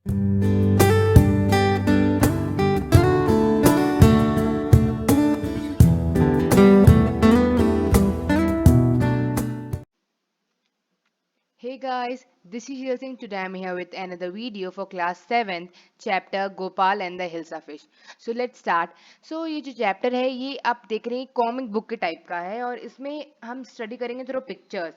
Hey guys, this is Shil Singh. Today I'm here with another video for class 7th chapter Gopal and the Hilsa Fish. So let's start. So ये जो chapter है ये आप देख रहे हैं comic book के type का है और इसमें हम स्टडी करेंगे थ्रू पिक्चर्स.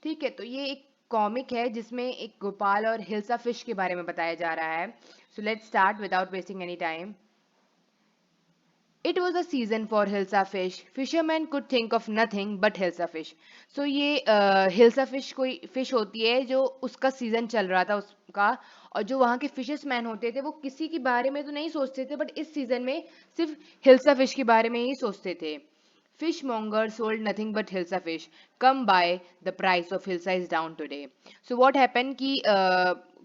ठीक है, तो ये एक कॉमिक है जिसमें एक गोपाल और हिल्सा फिश के बारे में बताया जा रहा है. So let's start without wasting any time. It was a season for Hilsa fish. Fishermen could think of nothing but Hilsa fish. So ये Hilsa fish कोई fish होती है जो उसका सीजन चल रहा था उसका, और जो वहाँ के फिशर्समैन होते थे वो किसी के बारे में तो नहीं सोचते थे, बट इस सीजन में सिर्फ हिल्सा फिश के बारे में ही सोचते थे. Fishmonger sold nothing but Hilsa fish. Come by, the price of Hilsa is down today. So what happened कि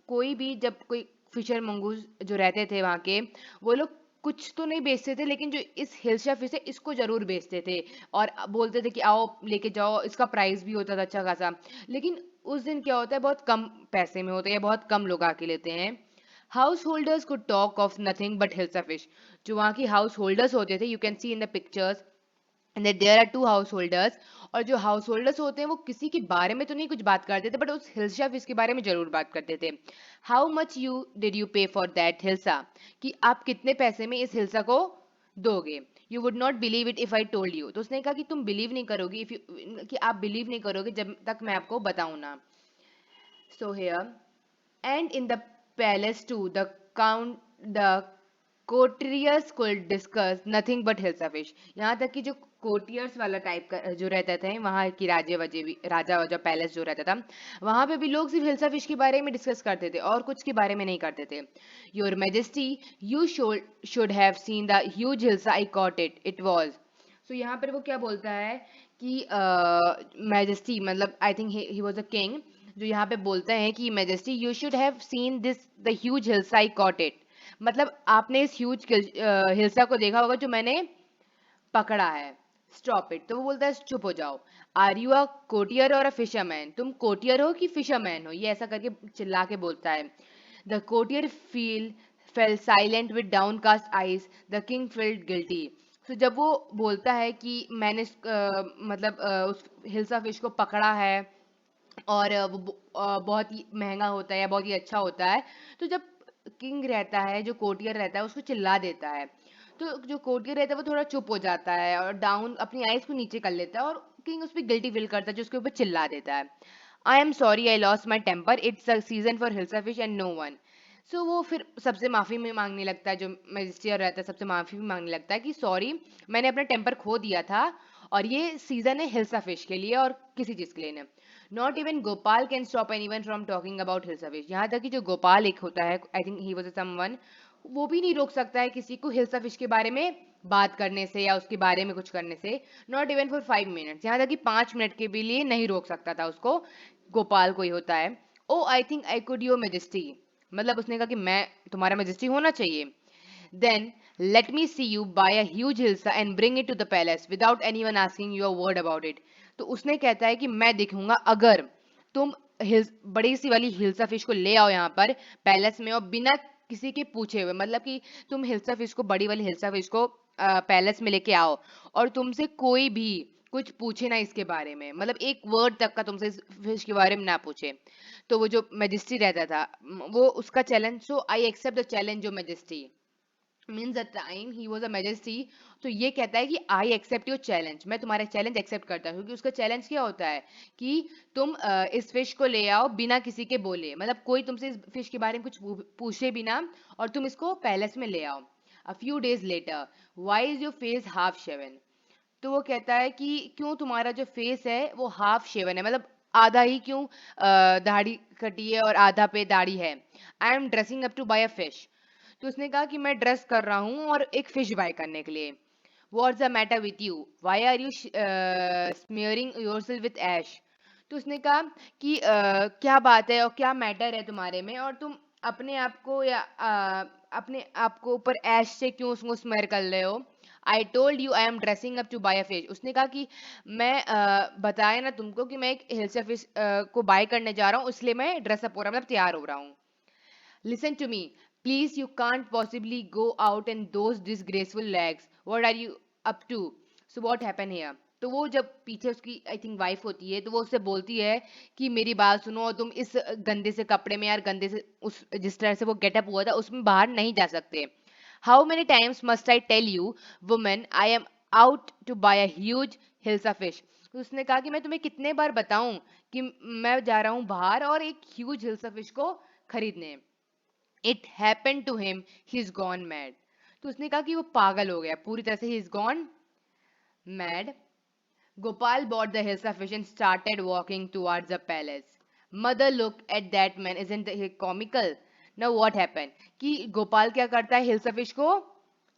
कोई भी जब कोई फिशर मंगूज जो रहते थे वहाँ के, वो लोग कुछ तो नहीं बेचते थे, लेकिन जो इस हिल्सा फिश है इसको जरूर बेचते थे और बोलते थे कि आओ लेके जाओ. इसका प्राइस भी होता था अच्छा खासा, लेकिन उस दिन क्या होता है बहुत कम पैसे में होता है या बहुत कम लोग आके लेते हैं. House holders could talk of nothing but hilsa fish. जो वहाँ की हाउस होल्डर्स होते थे, you can C in the pictures that there are two householders. और जो हाउस होल्डर्स होते हैं वो किसी के बारे में तो नहीं कुछ बात करते थे, बट उस हिल्सा फिश के बारे में जरूर बात करते थे. How much you did you पे फॉर दैट हिल्सा, कि आप कितने पैसे में इस हिल्सा को दोगे. You would not believe it if I told you. तो उसने कहा कि तुम बिलीव नहीं करोगे इफ यू, कि आप बिलीव नहीं करोगे जब तक मैं आपको बताऊं ना. So here and in the palace too, the courtiers could discuss nothing but hilsa fish. यहाँ तक कि जो कोर्टियर्स वाला टाइप का जो रहता था वहाँ की राजा वाजा पैलेस जो रहता था, वहाँ पे भी लोग सिर्फ हिल्सा फिश के बारे में डिस्कस करते थे और कुछ के बारे में नहीं करते थे. Your majesty, you should have seen the huge hilsa I caught it was. So यहाँ पर वो क्या बोलता है कि मैजेस्टी मतलब I think he was a king, जो यहाँ पे बोलते हैं कि majesty you should have seen this the huge hilsa I caught it. मतलब आपने इस ह्यूज हिल्सा को देखा होगा जो मैंने पकड़ा है. Stop it. तो वो बोलता है चुप हो जाओ. आर यू अ कोटियर और अ फिशरमैन, तुम कोटियर हो कि फिशरमैन हो, ये ऐसा करके चिल्ला के बोलता है. The courtier fell silent with downcast eyes. The king felt guilty. तो जब वो बोलता है कि मैंने उस हिल्सा फिश को पकड़ा है और बहुत ही महंगा होता है या बहुत ही अच्छा होता है, तो जब किंग रहता है जो कोर्टियर रहता है उसको चिल्ला देता है, तो जो कोर्टियर रहता है वो थोड़ा चुप हो जाता है और डाउन अपनी आइज को नीचे कर लेता है और किंग उस पर गिल्टी फील करता है जो उसके ऊपर चिल्ला देता है. I am sorry I lost my temper, it's a season for hilsa fish and no one. So वो फिर सबसे माफी में मांगने लगता है, जो मैजिस्ट्रेट रहता है सबसे माफी भी मांगने लगता है कि सॉरी मैंने अपना टेम्पर खो दिया था और ये सीजन है हिल्सा फिश के लिए और किसी चीज के लिए नहीं. Not even Gopal can stop anyone from talking about hilsa fish. यहाँ तक कि जो गोपाल एक होता है, आई थिंक ही वाज समवन, वो भी नहीं रोक सकता है किसी को हिल्सा फिश के बारे में बात करने से या उसके बारे में कुछ करने से. नॉट इवन फॉर 5 मिनट्स, यहाँ तक कि 5 मिनट के भी लिए नहीं रोक सकता था उसको. गोपाल कोई होता है. Oh I think I could your majesty, मतलब उसने कहा कि मैं तुम्हारा मेजेस्टी होना चाहिए. Then let me see you buy a huge hilsa and bring it to the palace without anyone asking you a word about it. तो उसने कहता है कि मैं देखूंगा अगर तुम बड़ी सी वाली हिल्सा फिश को ले आओ यहाँ पर पैलेस में और बिना किसी के पूछे हुए, मतलब कि तुम हिल्सा फिश को, बड़ी वाली हिल्सा फिश को पैलेस में लेके आओ और तुमसे कोई भी कुछ पूछे ना इसके बारे में, मतलब एक वर्ड तक का तुमसे इस फिश के बारे में ना पूछे. तो वो जो मैजिस्ट्री रहता था वो उसका challenge, so I accept the challenge जो majesty means the time he was a majesty. तो ये कहता है कि आई एक्सेप्ट योर चैलेंज, मैं तुम्हारा चैलेंज एक्सेप्ट करता हूँ, क्योंकि उसका चैलेंज क्या होता है कि तुम इस फिश को ले आओ बिना किसी के बोले, मतलब कोई तुमसे इस फिश के बारे में कुछ पूछे बिना, और तुम इसको पैलेस में ले आओ. A few days later, why is your face half shaven. तो वो कहता है कि क्यों तुम्हारा जो फेस है वो हाफ शेवन है, मतलब आधा ही क्यों दाढ़ी कटी है और आधा पे दाढ़ी है. I am dressing up to buy a fish. तो उसने कहा कि मैं ड्रेस कर रहा हूँ और एक फिश बाय करने के लिए. What's the matter with you, why are you smearing yourself with ash. तो उसने कहा कि क्या बात है और क्या मैटर है तुम्हारे में, और तुम अपने आप को या अपने आप को ऊपर ऐश से क्यों उसको स्मेयर कर रहे हो. I told you I am dressing up to buy a fish. उसने कहा कि मैं बताया ना तुमको कि मैं एक हिल्सा फिश को बाय करने जा रहा हूँ, इसलिए मैं ड्रेसअप हो रहा हूँ, मतलब तैयार हो रहा हूँ. Listen to me. Please, you can't possibly go out in those disgraceful legs. What are you up to? So what happened here? तो वो जब पीछे उसकी आई थिंक वाइफ होती है तो वो उससे बोलती है कि मेरी बात सुनो और तुम इस गंदे से कपड़े में यार गंदे से उस जिस तरह से वो गेटअप हुआ था उसमें बाहर नहीं जा सकते. How many times must I tell you, woman, I am out to buy a huge Hilsa fish. तो उसने कहा कि मैं तुम्हें कितने बार बताऊं कि मैं जा रहा हूं बाहर और एक ह्यूज हिल्सा फिश को खरीदने. It happen to him he is gone mad. तो उसने कहा कि वो पागल हो गया पूरी तरह से. ही is gone mad. Gopal bought the Hilsa fish and started walking towards the palace. Mother looked at that man. Isn't he comical? Now what happened? कि गोपाल क्या करता है हिल्सा फिश को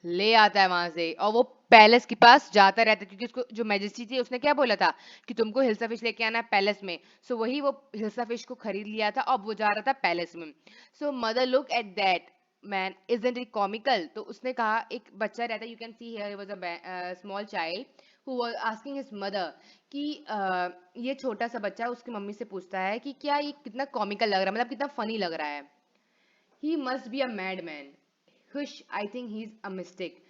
ले आता है वहां से और वो पैलेस के पास जाता रहता है क्योंकि उसको जो मैजेस्टी थी उसने क्या बोला था कि तुमको हिल्सा फिश लेके आना है पैलेस में. सो वही वो हिल्सा फिश को खरीद लिया था. अब वो जा रहा था पैलेस में. So mother look at that man. Isn't it comical? तो उसने कहा एक बच्चा रहता है. You can see here was a small child who was asking his mother कि ये छोटा सा बच्चा उसकी मम्मी से पूछता है कि क्या ये कितना कॉमिकल लग रहा है मतलब कितना फनी लग रहा है. He must be a mad man. Hush I think he is a mistake.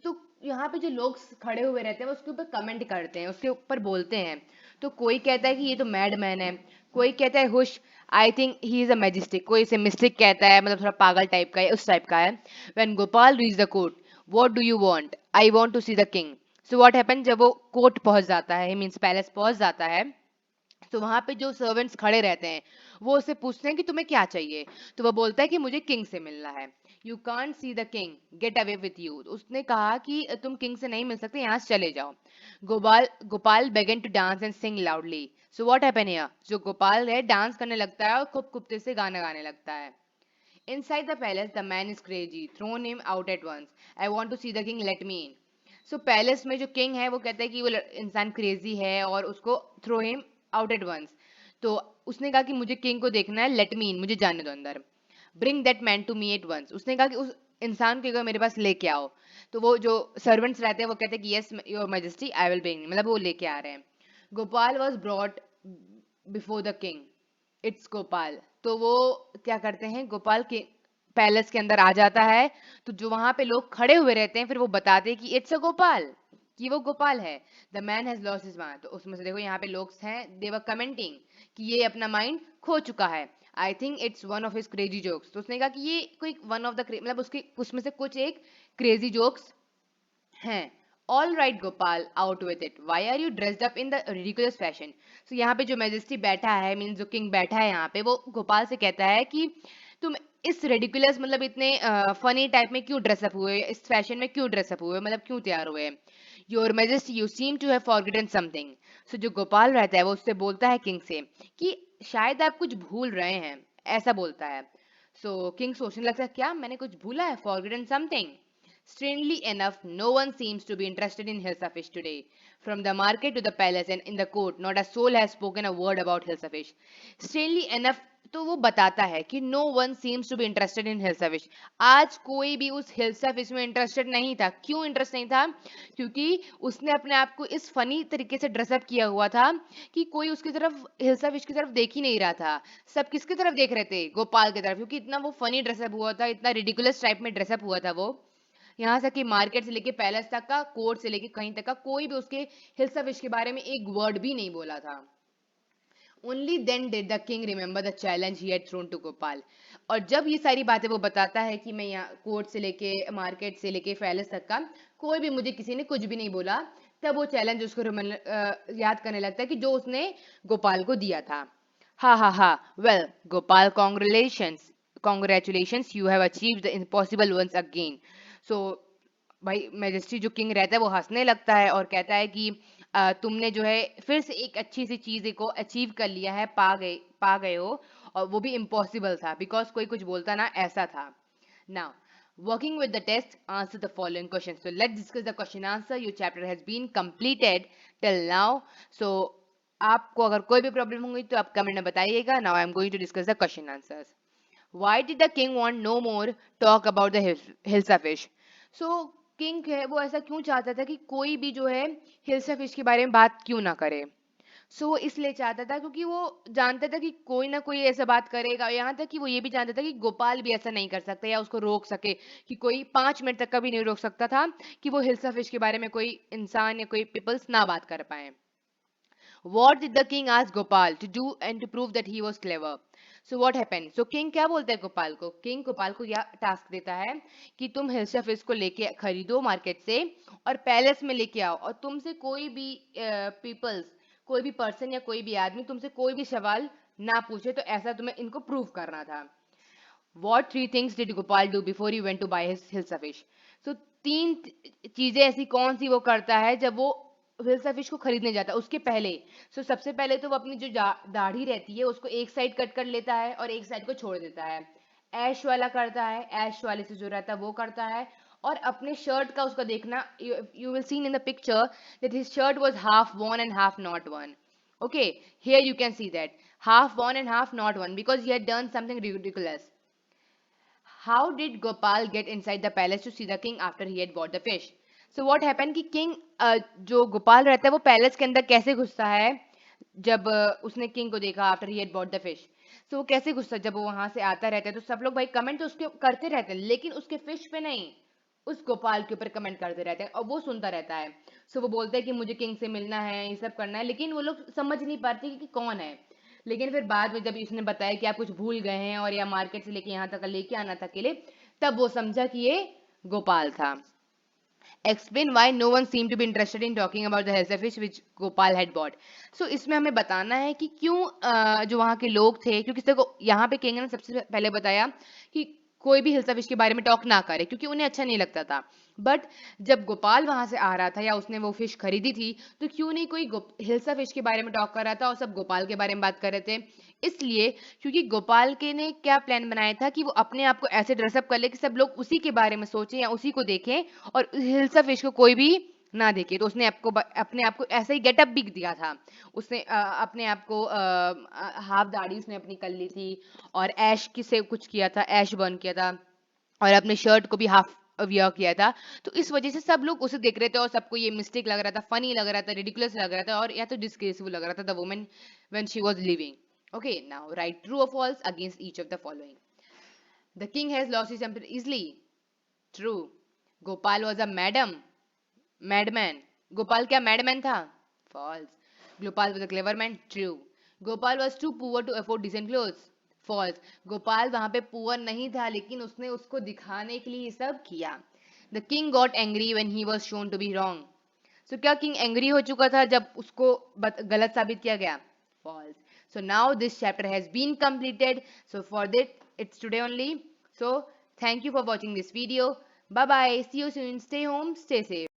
तो यहाँ पे जो लोग खड़े हुए रहते हैं वो उसके ऊपर कमेंट करते हैं उसके ऊपर बोलते हैं. तो कोई कहता है कि ये तो मैड मैन है. कोई कहता है hush I think he is a majestic. कोई इसे मिस्टिक कहता है मतलब थोड़ा पागल टाइप का है उस टाइप का है. When Gopal reach the court what do you want? I want to see the king. So what happen जब वो कोर्ट पहुंच जाता है मींस पैलेस पहुंच जाता है तो वहां पे जो सर्वेंट्स खड़े रहते हैं वो उससे पूछते हैं कि तुम्हें क्या चाहिए. तो वो बोलता है कि मुझे किंग से मिलना है. You can't see the king get away with you. उसने कहा कि तुम किंग से नहीं मिल सकते यहाँ से चले जाओ. Gopal Gopal began to dance and sing loudly. So what happen here? जो गोपाल है डांस करने लगता है और खूब कुप्ते से गाना गाने लगता है. Inside the palace, the man is crazy. Throw him out at once. I want to see the king. Let me in. So palace में जो किंग है वो कहता है कि वो इंसान क्रेजी है और उसको throw him out at once. तो उसने कहा कि मुझे किंग को देखना है. Let me in. मुझे जाने दो अंदर. Bring that man to me at once. उसने कहा कि उस इंसान को एक बार मेरे पास लेके आओ. तो वो जो सर्वेंट्स रहते हैं वो कहते हैं कि yes your majesty I will bring. मतलब वो लेके आ रहे हैं. Gopal was brought before the king. It's Gopal. तो वो क्या करते हैं गोपाल के पैलेस के अंदर आ जाता है. तो जो वहां पे लोग खड़े हुए रहते हैं फिर वो बताते हैं कि इट्स अ गोपाल कि वो गोपाल है. The man has lost his mind. तो उसमें से देखो यहाँ पे लोग हैं दे वर कमेंटिंग कि ये अपना माइंड खो चुका है. I think it's one of his crazy jokes. तो उसने कहा कि ये कोई वन ऑफ द मतलब उसके उसमें से कुछ एक क्रेजी जोक्स हैं. All right Gopal out with it. Why are you dressed up in the ridiculous fashion. So यहाँ पे जो मैजेस्टी बैठा है मीन जो किंग बैठा है यहाँ पे वो गोपाल से कहता है कि तुम इस रेडिकुलस मतलब इतने फनी टाइप में क्यों ड्रेसअप हुए इस फैशन में क्यों ड्रेसअप हुए मतलब क्यों तैयार हुए. Your majesty you seem to have forgotten something. So जो गोपाल रहता है वो उससे बोलता है किंग से कि शायद आप कुछ भूल रहे हैं. ऐसा बोलता है. सो किंग सोचने लगता है क्या मैंने कुछ भूला है forgotten something. Strangely enough, no one seems to be interested in Hilsa fish today. From the market to the palace and in the court, not a soul has spoken a word about Hilsa fish. Strangely enough, तो वो बताता है कि no one seems to be interested in Hilsa fish. आज कोई भी उस Hilsa fish में इंटरेस्टेड नहीं था. क्यों इंटरेस्ट नहीं था? क्योंकि उसने अपने आप को इस फनी तरीके से ड्रेसअप किया हुआ था कि कोई उसकी तरफ Hilsa fish की तरफ देख ही नहीं रहा था. सब किसकी तरफ देख रहे थे? गोपाल की तरफ. क्योंकि इतना वो फनी ड्रेसअप हुआ था, इतना रिडिकुलस टाइप में ड्रेसअप हुआ था वो. यहाँ तक कि मार्केट से लेके पैलेस तक का कोर्ट से लेके कहीं तक का कोई भी उसके हिल्सा फिश के बारे में एक वर्ड भी नहीं बोला था. Only then did the king remember the challenge he had thrown to Gopal. और जब ये सारी बातें वो बताता है कि मैं यहाँ कोर्ट से लेके मार्केट से लेके पैलेस तक का कोई भी मुझे किसी ने कुछ भी नहीं बोला. तब वो चैलेंज उसको याद करने लगता है कि जो उसने गोपाल को दिया था. हा हा हा. Well Gopal congratulations you have achieved the impossible once again. So भाई मैजेस्टी जो किंग रहता है वो हंसने लगता है और कहता है कि तुमने जो है फिर से एक अच्छी सी चीज को अचीव कर लिया है. पा गए हो. और वो भी इम्पॉसिबल था बिकॉज कोई कुछ बोलता ना ऐसा था. Now working with the test answer the following questions. So let's discuss the question answer. Your chapter has been completed till now. So आपको अगर कोई भी प्रॉब्लम होगी तो आप कमेंट में बताइएगा. Now I am going to discuss the question answers. Why did the king want no more talk about the Hilsa fish? So king है वो ऐसा क्यों चाहता था कि कोई भी जो है हिल्सा फिश के बारे में बात क्यों ना करे. सो वो इसलिए चाहता था क्योंकि वो जानता था कि कोई ना कोई ऐसा बात करेगा, यहाँ तक कि वो ये भी जानता था कि गोपाल भी ऐसा नहीं कर सकता या उसको रोक सके, कि कोई 5 मिनट तक कभी नहीं रोक सकता था कि वो हिल्सा फिश के बारे में कोई इंसान या कोई पीपल्स ना बात कर पाए. What did the king ask Gopal to do and to prove that he was clever? So what happened? So king क्या बोलता है गोपाल को? King गोपाल को यह टास्क देता है कि तुम हिल्सा फिश को लेके खरीदो मार्केट से और पैलेस में लेके आओ, और तुमसे कोई भी पीपल्स, कोई भी पर्सन या कोई भी आदमी तुमसे कोई भी सवाल ना पूछे, तो ऐसा तुम्हें इनको प्रूव करना था. What three things did Gopal do before he went to buy his Hilsa fish? So तीन चीजें ऐसी कौन सी वो करता है जब वो हिल्सा फिश को खरीदने जाता है उसके पहले. सबसे पहले तो वो अपनी जो दाढ़ी रहती है उसको एक साइड कट कर लेता है और एक साइड को छोड़ देता है. ऐश वाला करता है, ऐश वाले से जो रहता है वो करता है. और अपने शर्ट का उसका देखना, you will seen in the picture that his shirt was half worn and half not worn. Okay, here you can see that half worn and half not worn because he had done something ridiculous. How did Gopal get inside the palace to see the king after he had bought the fish? So what happened कि king जो गोपाल रहता है वो palace के अंदर कैसे घुसता है जब उसने किंग को देखा after he had bought the fish. So वो कैसे घुसता है जब वो वहां से आता रहता है, तो सब लोग भाई कमेंट तो उसके करते रहते हैं लेकिन उसके फिश पे नहीं, उस गोपाल के ऊपर कमेंट करते रहते हैं और वो सुनता रहता है. वो बोलता है कि मुझे किंग से मिलना है, ये सब करना है, लेकिन वो लोग समझ नहीं पाते कि कौन है. लेकिन फिर बाद में जब इसने बताया कि आप कुछ भूल गए हैं और या मार्केट से लेके यहाँ तक लेके आना था अकेले, तब वो समझा कि ये गोपाल था. Explain why no one seemed to be interested in talking about the Helsa fish which Gopal had bought. इसमें हमें बताना है कि क्यों जो वहाँ के लोग थे, क्योंकि देखो यहाँ पे किंग ने सबसे पहले बताया कि कोई भी हिल्सा फिश के बारे में टॉक ना करे क्योंकि उन्हें अच्छा नहीं लगता था. बट जब गोपाल वहां से आ रहा था या उसने वो फिश खरीदी थी, तो क्यों नहीं कोई हिल्सा फिश के बारे में टॉक कर रहा था और सब गोपाल के बारे में बात कर रहे थे. इसलिए क्योंकि गोपाल के ने क्या प्लान बनाया था कि वो अपने आप को ऐसे ड्रेसअप कर ले कि सब लोग उसी के बारे में सोचें या उसी को देखें और हिल्सा फिश को कोई भी ना देखे. तो उसने अपने आप को ऐसा ही गेटअप भी दिया था. उसने अपने आप को हाफ दाढ़ी उसने अपनी कर ली थी और ऐश की से कुछ किया था, ऐश बर्न किया था और अपने शर्ट को भी हाफ वियर किया था. तो इस वजह से सब लोग उसे देख रहे थे और सबको ये मिस्टेक लग रहा था, फनी लग रहा था, रिडिकुलस लग रहा था और या तो डिस्ग्रेसफुल लग रहा था the woman when she was living. Okay, now write true or false against each of the following. The king has lost his temper easily. True. Gopal was a madman. Gopal क्या madman था? False. Gopal was a clever man. True. Gopal was too poor to afford decent clothes. False. Gopal वहां पे poor नहीं था लेकिन उसने उसको दिखाने के लिए ये सब किया. The king got angry when he was shown to be wrong. क्या किंग एंग्री हो चुका था जब उसको गलत साबित किया गया? False. So now this chapter has been completed. So for that, it's today only. So thank you for watching this video. Bye bye. See you soon. Stay home. Stay safe.